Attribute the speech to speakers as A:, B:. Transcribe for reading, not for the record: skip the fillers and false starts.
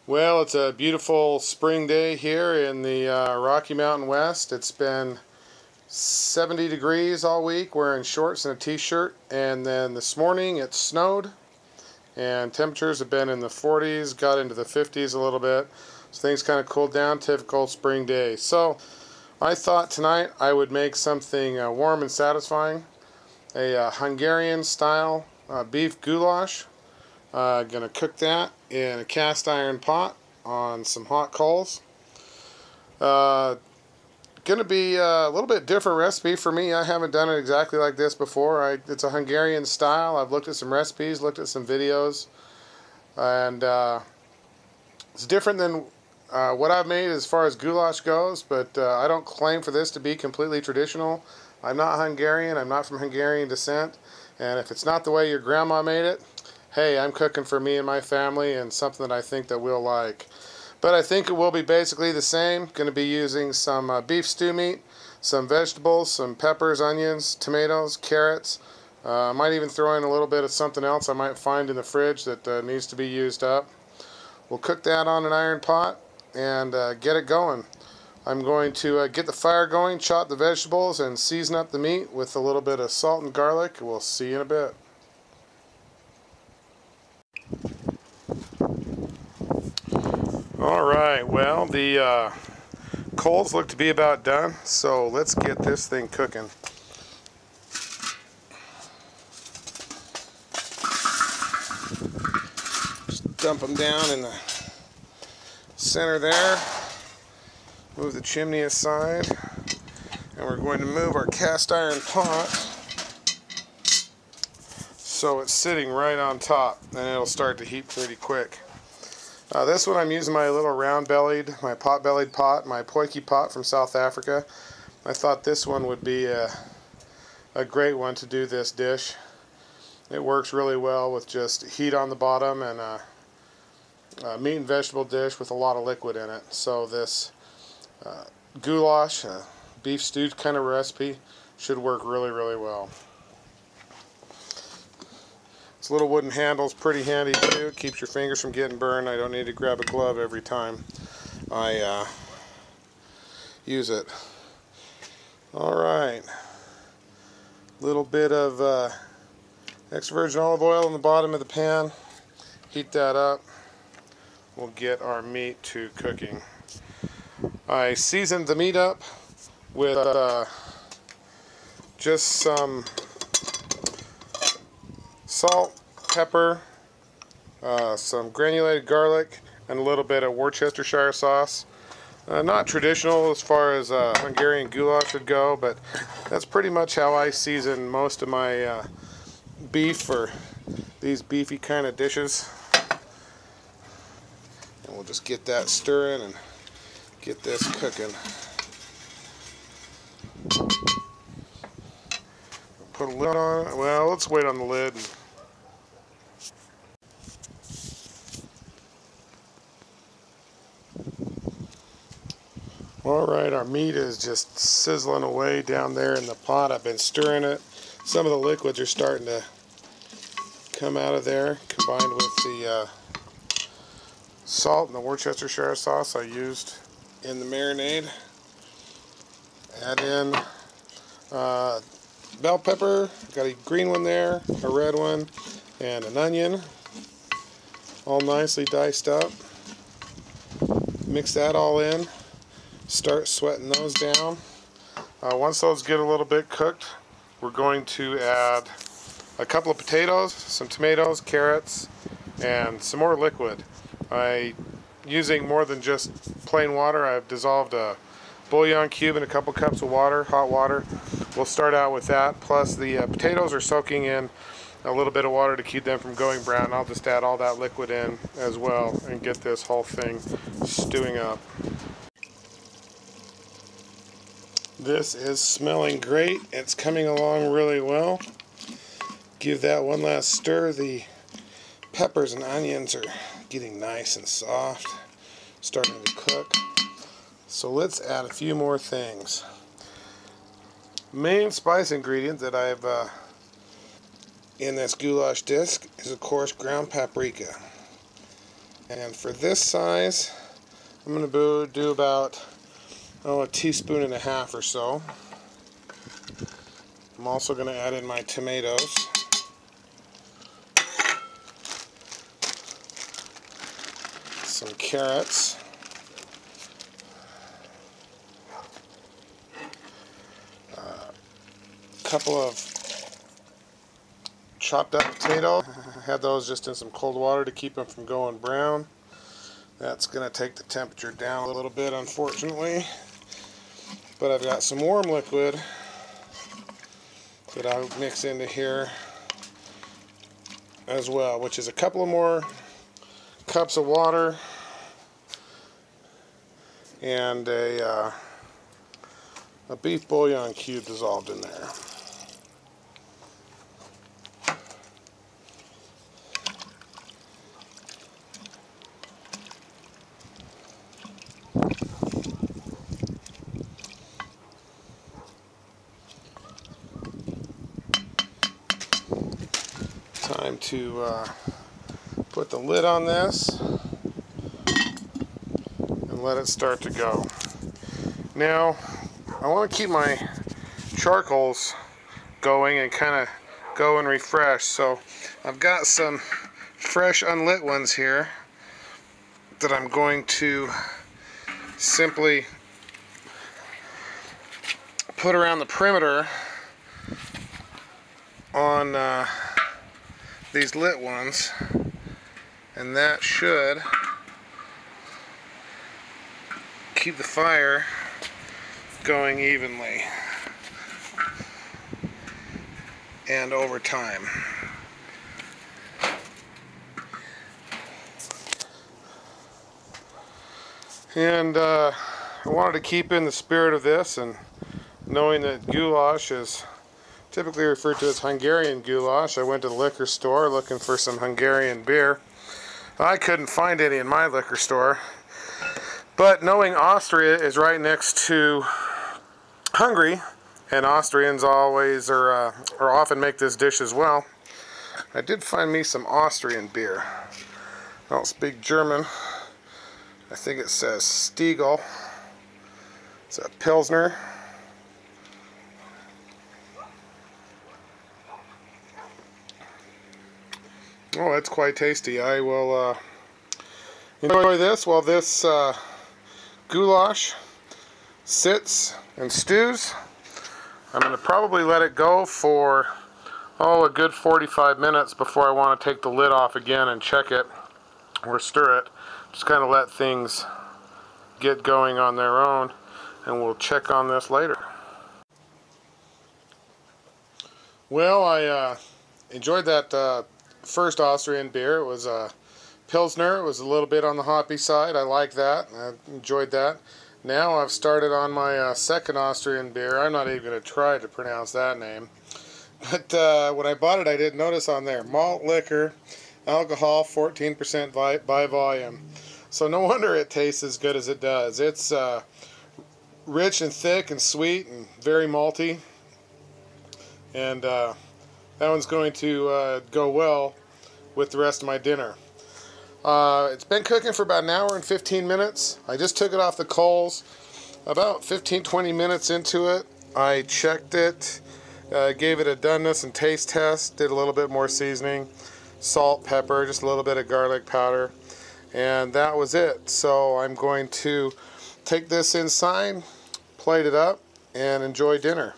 A: Well, it's a beautiful spring day here in the Rocky Mountain West. It's been 70 degrees all week, wearing shorts and a t-shirt, and then this morning it snowed and temperatures have been in the 40s, got into the 50s a little bit, so things kind of cooled down. Typical spring day. So I thought tonight I would make something warm and satisfying, a Hungarian style beef goulash. Gonna cook that in a cast iron pot on some hot coals. Gonna be a little bit different recipe for me. I haven't done it exactly like this before. It's a Hungarian style. I've looked at some recipes, looked at some videos, and it's different than what I've made as far as goulash goes, but I don't claim for this to be completely traditional. I'm not Hungarian, I'm not from Hungarian descent, and if it's not the way your grandma made it, hey, I'm cooking for me and my family, and something that I think that we'll like. But I think it will be basically the same. Going to be using some beef stew meat, some vegetables, some peppers, onions, tomatoes, carrots. I might even throw in a little bit of something else I might find in the fridge that needs to be used up. We'll cook that on an iron pot and get it going. I'm going to get the fire going, chop the vegetables, and season up the meat with a little bit of salt and garlic. We'll see you in a bit. Alright, well, the coals look to be about done, so let's get this thing cooking. Just dump them down in the center there. Move the chimney aside, and we're going to move our cast iron pot so it's sitting right on top, and it'll start to heat pretty quick. This one I'm using my little round-bellied, my pot-bellied pot, my poiki pot from South Africa. I thought this one would be a great one to do this dish. It works really well with just heat on the bottom and a meat and vegetable dish with a lot of liquid in it. So this goulash, beef stew kind of recipe, should work really, really well. This little wooden handle is pretty handy too. It keeps your fingers from getting burned. I don't need to grab a glove every time I use it. Alright. Little bit of extra virgin olive oil in the bottom of the pan. Heat that up. We'll get our meat to cooking. I seasoned the meat up with just some salt, pepper, some granulated garlic, and a little bit of Worcestershire sauce. Not traditional as far as Hungarian goulash would go, but that's pretty much how I season most of my beef for these beefy kind of dishes. And we'll just get that stirring and get this cooking. Put a lid on it. Well, let's wait on the lid. Alright, our meat is just sizzling away down there in the pot. I've been stirring it. Some of the liquids are starting to come out of there, combined with the salt and the Worcestershire sauce I used in the marinade. Add in bell pepper, got a green one there, a red one, and an onion, all nicely diced up. Mix that all in. Start sweating those down. Once those get a little bit cooked, we're going to add a couple of potatoes, some tomatoes, carrots, and some more liquid. Using more than just plain water, I've dissolved a bouillon cube in a couple cups of water, hot water. We'll start out with that, plus the potatoes are soaking in a little bit of water to keep them from going brown. I'll just add all that liquid in as well and get this whole thing stewing up. This is smelling great. It's coming along really well. Give that one last stir. The peppers and onions are getting nice and soft, starting to cook. So let's add a few more things. Main spice ingredient that I've in this goulash disc is, of course, ground paprika. And for this size, I'm going to do about a teaspoon and a half or so. I'm also going to add in my tomatoes. Some carrots. A couple of chopped up potatoes. I had those just in some cold water to keep them from going brown. That's going to take the temperature down a little bit, unfortunately. But I've got some warm liquid that I'll mix into here as well, which is a couple of more cups of water and a beef bouillon cube dissolved in there. Time to put the lid on this and let it start to go. Now, I want to keep my charcoals going and kind of go and refresh, so I've got some fresh unlit ones here that I'm going to simply put around the perimeter on these lit ones, and that should keep the fire going evenly and over time. And I wanted to keep in the spirit of this, and knowing that goulash is typically referred to as Hungarian goulash, I went to the liquor store looking for some Hungarian beer. I couldn't find any in my liquor store, but knowing Austria is right next to Hungary, and Austrians always or often make this dish as well, I did find me some Austrian beer. I don't speak German. I think it says Stiegel. It's a Pilsner. Oh, that's quite tasty. I will enjoy this while this goulash sits and stews. I'm going to probably let it go for a good 45 minutes before I want to take the lid off again and check it or stir it. Just kind of let things get going on their own, and we'll check on this later. Well, I enjoyed that first Austrian beer. It was a Pilsner. It was a little bit on the hoppy side. I like that. I enjoyed that. Now I've started on my second Austrian beer. I'm not even going to try to pronounce that name. But when I bought it, I did notice on there, malt liquor, alcohol, 14% by volume. So no wonder it tastes as good as it does. It's rich and thick and sweet and very malty. And that one's going to go well with the rest of my dinner. It's been cooking for about an hour and 15 minutes. I just took it off the coals about 15-20 minutes into it. I checked it, gave it a doneness and taste test, did a little bit more seasoning, salt, pepper, just a little bit of garlic powder, and that was it. So I'm going to take this inside, plate it up, and enjoy dinner.